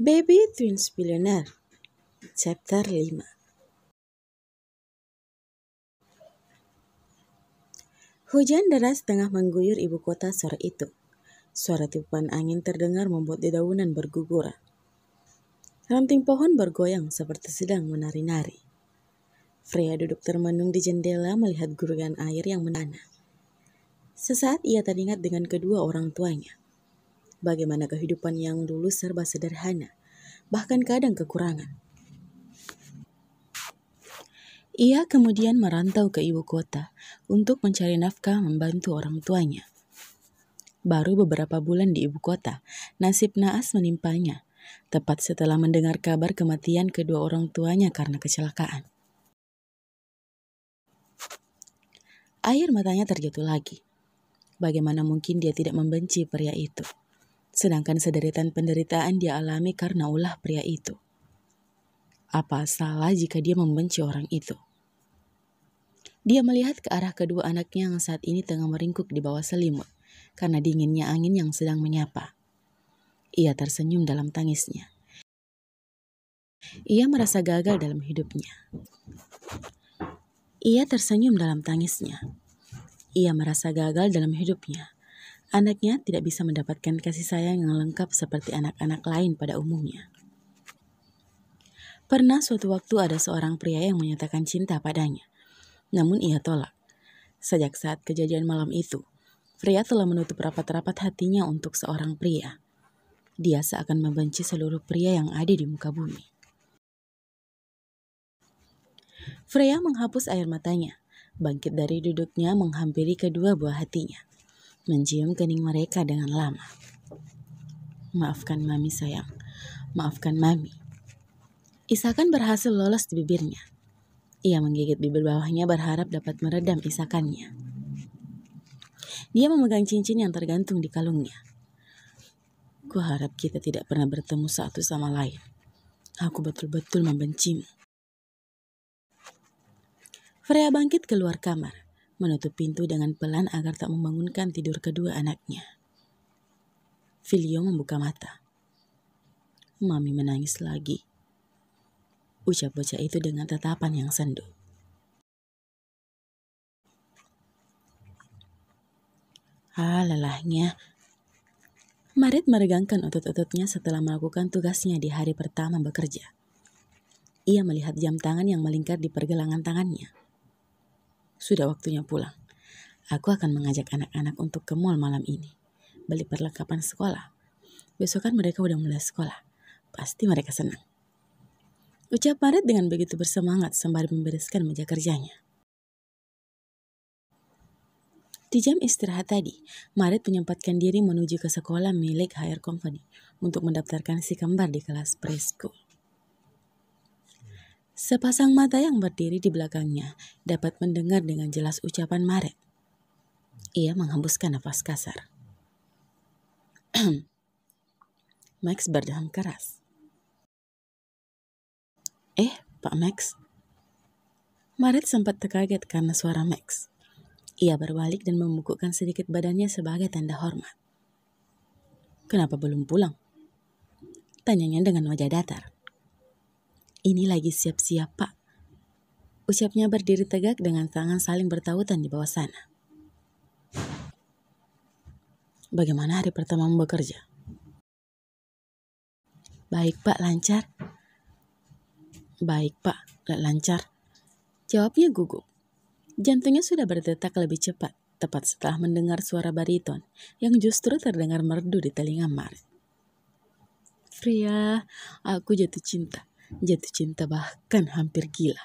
Baby Twins Billionaire, Chapter 5. Hujan deras tengah mengguyur ibu kota sore itu. Suara tiupan angin terdengar membuat dedaunan berguguran. Ranting pohon bergoyang seperti sedang menari-nari. Freya duduk termenung di jendela melihat gururan air yang menana. Sesaat ia teringat dengan kedua orang tuanya. Bagaimana kehidupan yang dulu serba sederhana, bahkan kadang kekurangan. Ia kemudian merantau ke ibu kota untuk mencari nafkah membantu orang tuanya. Baru beberapa bulan di ibu kota, nasib naas menimpanya, tepat setelah mendengar kabar kematian kedua orang tuanya karena kecelakaan. Air matanya terjatuh lagi. Bagaimana mungkin dia tidak membenci pria itu, sedangkan sederetan penderitaan dia alami karena ulah pria itu. Apa salah jika dia membenci orang itu? Dia melihat ke arah kedua anaknya yang saat ini tengah meringkuk di bawah selimut karena dinginnya angin yang sedang menyapa. Ia tersenyum dalam tangisnya. Ia merasa gagal dalam hidupnya. Ia tersenyum dalam tangisnya. Ia merasa gagal dalam hidupnya. Anaknya tidak bisa mendapatkan kasih sayang yang lengkap seperti anak-anak lain pada umumnya. Pernah suatu waktu ada seorang pria yang menyatakan cinta padanya. Namun ia tolak. Sejak saat kejadian malam itu, Freya telah menutup rapat-rapat hatinya untuk seorang pria. Dia seakan membenci seluruh pria yang ada di muka bumi. Freya menghapus air matanya, bangkit dari duduknya menghampiri kedua buah hatinya, mencium kening mereka dengan lama. Maafkan mami sayang, maafkan mami. Isakan berhasil lolos di bibirnya. Ia menggigit bibir bawahnya berharap dapat meredam isakannya. Dia memegang cincin yang tergantung di kalungnya. Ku harap kita tidak pernah bertemu satu sama lain. Aku betul-betul membencimu. Freya bangkit keluar kamar, menutup pintu dengan pelan agar tak membangunkan tidur kedua anaknya. Filio membuka mata. Mami menangis lagi, ucap bocah itu dengan tatapan yang sendu. Lelahnya. Marit meregangkan otot-ototnya setelah melakukan tugasnya di hari pertama bekerja. Ia melihat jam tangan yang melingkar di pergelangan tangannya. Sudah waktunya pulang. Aku akan mengajak anak-anak untuk ke mall malam ini. Beli perlengkapan sekolah. Besok kan mereka udah mulai sekolah. Pasti mereka senang. Ucap Marit dengan begitu bersemangat sembari membereskan meja kerjanya. Di jam istirahat tadi, Marit menyempatkan diri menuju ke sekolah milik Hire Company untuk mendaftarkan si kembar di kelas preschool. Sepasang mata yang berdiri di belakangnya dapat mendengar dengan jelas ucapan Marit. Ia menghembuskan nafas kasar. Max berdeham keras. Pak Max. Marit sempat terkaget karena suara Max. Ia berbalik dan membungkukkan sedikit badannya sebagai tanda hormat. Kenapa belum pulang? Tanyanya dengan wajah datar. Ini lagi siap-siap, Pak. Ucapnya berdiri tegak dengan tangan saling bertautan di bawah sana. Bagaimana hari pertama bekerja? Baik, Pak, lancar. Baik, Pak, lancar. Jawabnya gugup. Jantungnya sudah berdetak lebih cepat, tepat setelah mendengar suara bariton yang justru terdengar merdu di telinga Marit. Freya, aku jatuh cinta bahkan hampir gila.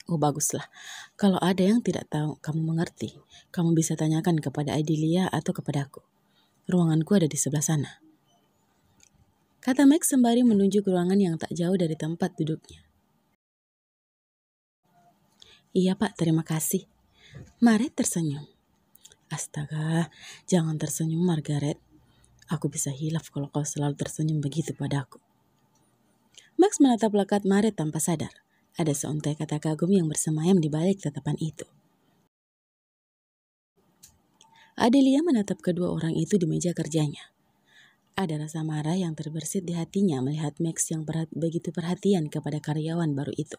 Oh baguslah, kalau ada yang tidak tahu kamu mengerti, kamu bisa tanyakan kepada Adelia atau kepadaku. Ruanganku ada di sebelah sana. Kata Max sembari menunjuk ruangan yang tak jauh dari tempat duduknya. Iya Pak, terima kasih. Marit tersenyum. Astaga, jangan tersenyum Margaret. Aku bisa hilaf kalau kau selalu tersenyum begitu padaku. Max menatap lekat Marit tanpa sadar. Ada seuntai kata kagum yang bersemayam di balik tatapan itu. Adelia menatap kedua orang itu di meja kerjanya. Ada rasa marah yang terbersit di hatinya melihat Max yang begitu perhatian kepada karyawan baru itu.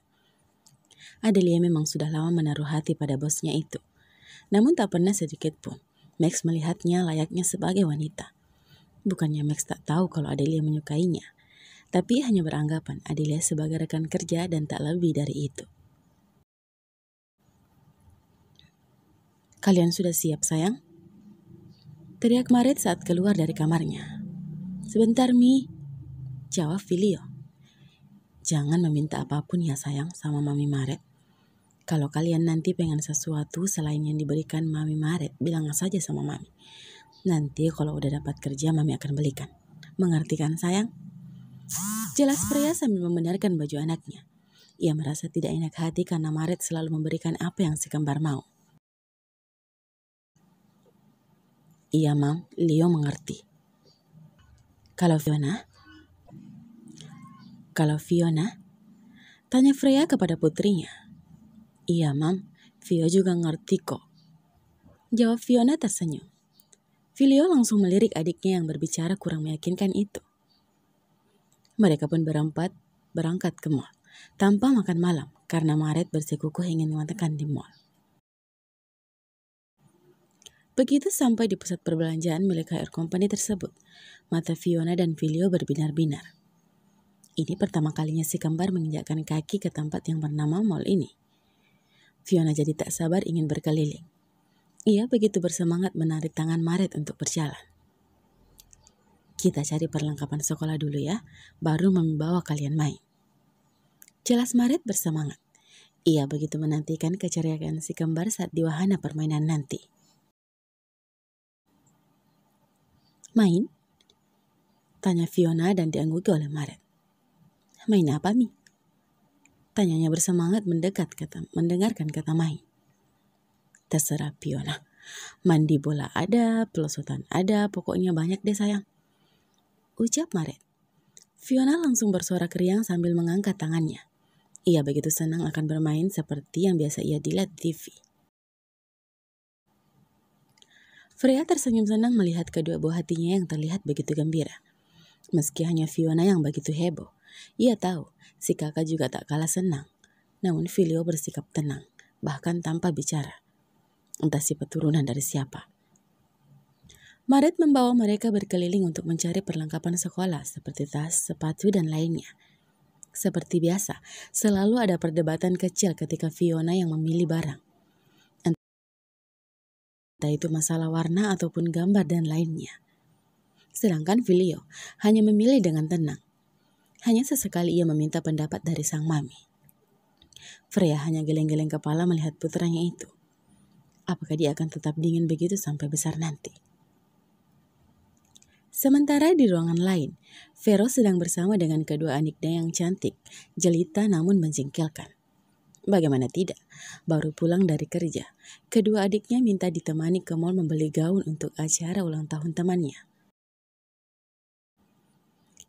Adelia memang sudah lama menaruh hati pada bosnya itu. Namun tak pernah sedikit pun Max melihatnya layaknya sebagai wanita. Bukannya Max tak tahu kalau Adelia menyukainya, tapi hanya beranggapan Adelia sebagai rekan kerja dan tak lebih dari itu. "Kalian sudah siap, sayang?" teriak Maret saat keluar dari kamarnya. "Sebentar, Mi," jawab Filio. "Jangan meminta apapun ya sayang sama Mami Maret. Kalau kalian nanti pengen sesuatu selain yang diberikan Mami Maret, bilang saja sama Mami. Nanti kalau udah dapat kerja, Mami akan belikan. Mengerti kan sayang?" Jelas pria sambil membenarkan baju anaknya. Ia merasa tidak enak hati karena Maret selalu memberikan apa yang si kembar mau. "Iya, Mam, Leo mengerti." Kalau Fiona? Tanya Freya kepada putrinya. "Iya, Mam, Vio juga ngerti kok," jawab Fiona tersenyum. Filio langsung melirik adiknya yang berbicara kurang meyakinkan itu. Mereka pun berempat berangkat ke mall, tanpa makan malam karena Maret bersikukuh ingin makan di mall. Begitu sampai di pusat perbelanjaan milik HR Company tersebut, mata Fiona dan Filio berbinar-binar. Ini pertama kalinya si kembar menginjakkan kaki ke tempat yang bernama mall ini. Fiona jadi tak sabar ingin berkeliling. Ia begitu bersemangat menarik tangan Maret untuk berjalan. "Kita cari perlengkapan sekolah dulu ya, baru membawa kalian main," jelas Maret bersemangat. Ia begitu menantikan keceriaan si kembar saat di wahana permainan nanti. "Main?" tanya Fiona dan diangguki oleh Maret. "Main apa, Mi?" tanyanya bersemangat mendengarkan kata main. "Terserah Fiona. Mandi bola ada, pelosotan ada, pokoknya banyak deh sayang," ucap Maret. Fiona langsung bersorak riang sambil mengangkat tangannya. Ia begitu senang akan bermain seperti yang biasa ia dilihat di TV. Freya tersenyum senang melihat kedua buah hatinya yang terlihat begitu gembira. Meski hanya Fiona yang begitu heboh, ia tahu si kakak juga tak kalah senang. Namun Filio bersikap tenang, bahkan tanpa bicara. Entah si keturunan dari siapa. Maret membawa mereka berkeliling untuk mencari perlengkapan sekolah seperti tas, sepatu, dan lainnya. Seperti biasa, selalu ada perdebatan kecil ketika Fiona yang memilih barang. Entah itu masalah warna ataupun gambar dan lainnya. Sedangkan Filio hanya memilih dengan tenang. Hanya sesekali ia meminta pendapat dari sang mami. Freya hanya geleng-geleng kepala melihat putranya itu. Apakah dia akan tetap dingin begitu sampai besar nanti? Sementara di ruangan lain, Vero sedang bersama dengan kedua adiknya yang cantik, jelita namun menjengkelkan. Bagaimana tidak, baru pulang dari kerja, kedua adiknya minta ditemani ke mall membeli gaun untuk acara ulang tahun temannya.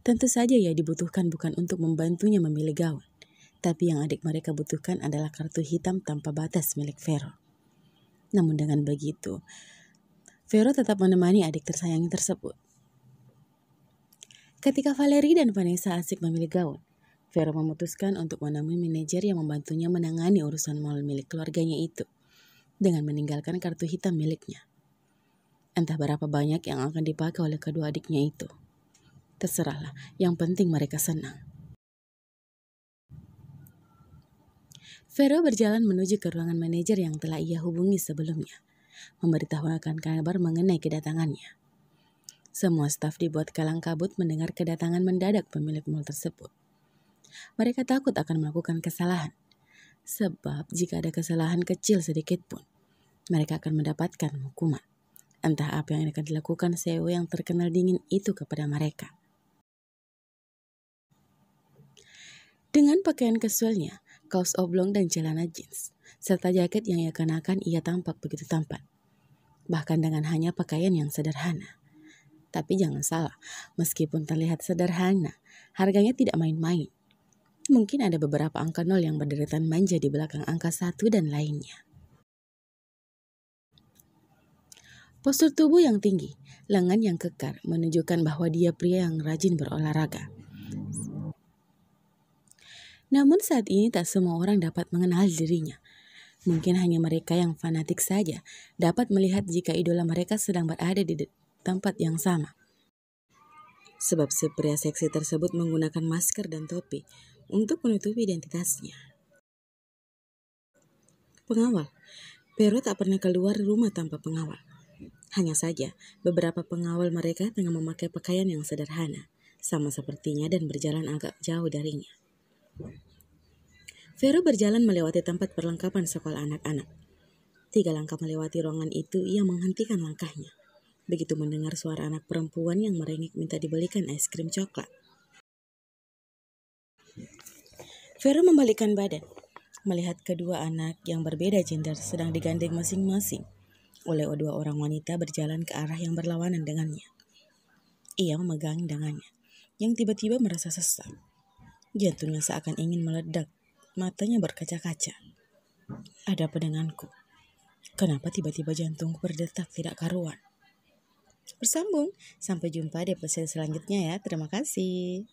Tentu saja ia dibutuhkan bukan untuk membantunya memilih gaun, tapi yang adik mereka butuhkan adalah kartu hitam tanpa batas milik Vero. Namun dengan begitu, Vero tetap menemani adik tersayang tersebut. Ketika Valerie dan Vanessa asik memilih gaun, Vero memutuskan untuk menemui manajer yang membantunya menangani urusan mall milik keluarganya itu, dengan meninggalkan kartu hitam miliknya. Entah berapa banyak yang akan dipakai oleh kedua adiknya itu. Terserahlah, yang penting mereka senang. Vero berjalan menuju ke ruangan manajer yang telah ia hubungi sebelumnya, memberitahukan kabar mengenai kedatangannya. Semua staf dibuat kalang kabut mendengar kedatangan mendadak pemilik mall tersebut. Mereka takut akan melakukan kesalahan, sebab jika ada kesalahan kecil sedikit pun, mereka akan mendapatkan hukuman. Entah apa yang akan dilakukan CEO yang terkenal dingin itu kepada mereka. Dengan pakaian casualnya, kaos oblong dan celana jeans, serta jaket yang ia kenakan, ia tampak begitu tampan. Bahkan dengan hanya pakaian yang sederhana. Tapi jangan salah, meskipun terlihat sederhana, harganya tidak main-main. Mungkin ada beberapa angka nol yang berderetan manja di belakang angka 1 dan lainnya. Postur tubuh yang tinggi, lengan yang kekar menunjukkan bahwa dia pria yang rajin berolahraga. Namun saat ini tak semua orang dapat mengenal dirinya. Mungkin hanya mereka yang fanatik saja dapat melihat jika idola mereka sedang berada di tempat yang sama. Sebab si pria seksi tersebut menggunakan masker dan topi untuk menutupi identitasnya. Pengawal. Pero tak pernah keluar rumah tanpa pengawal. Hanya saja, beberapa pengawal mereka tengah memakai pakaian yang sederhana, sama sepertinya dan berjalan agak jauh darinya. Vero berjalan melewati tempat perlengkapan sekolah anak-anak. 3 langkah melewati ruangan itu, ia menghentikan langkahnya. Begitu mendengar suara anak perempuan yang merengek minta dibelikan es krim coklat. Vero membalikkan badan, melihat kedua anak yang berbeda gender sedang digandeng masing-masing oleh 2 orang wanita berjalan ke arah yang berlawanan dengannya. Ia memegang tangannya, yang tiba-tiba merasa sesak. Jantungnya seakan ingin meledak, matanya berkaca-kaca. Ada apa denganku? Kenapa tiba-tiba jantungku berdetak tidak karuan? Bersambung, sampai jumpa di episode selanjutnya ya. Terima kasih.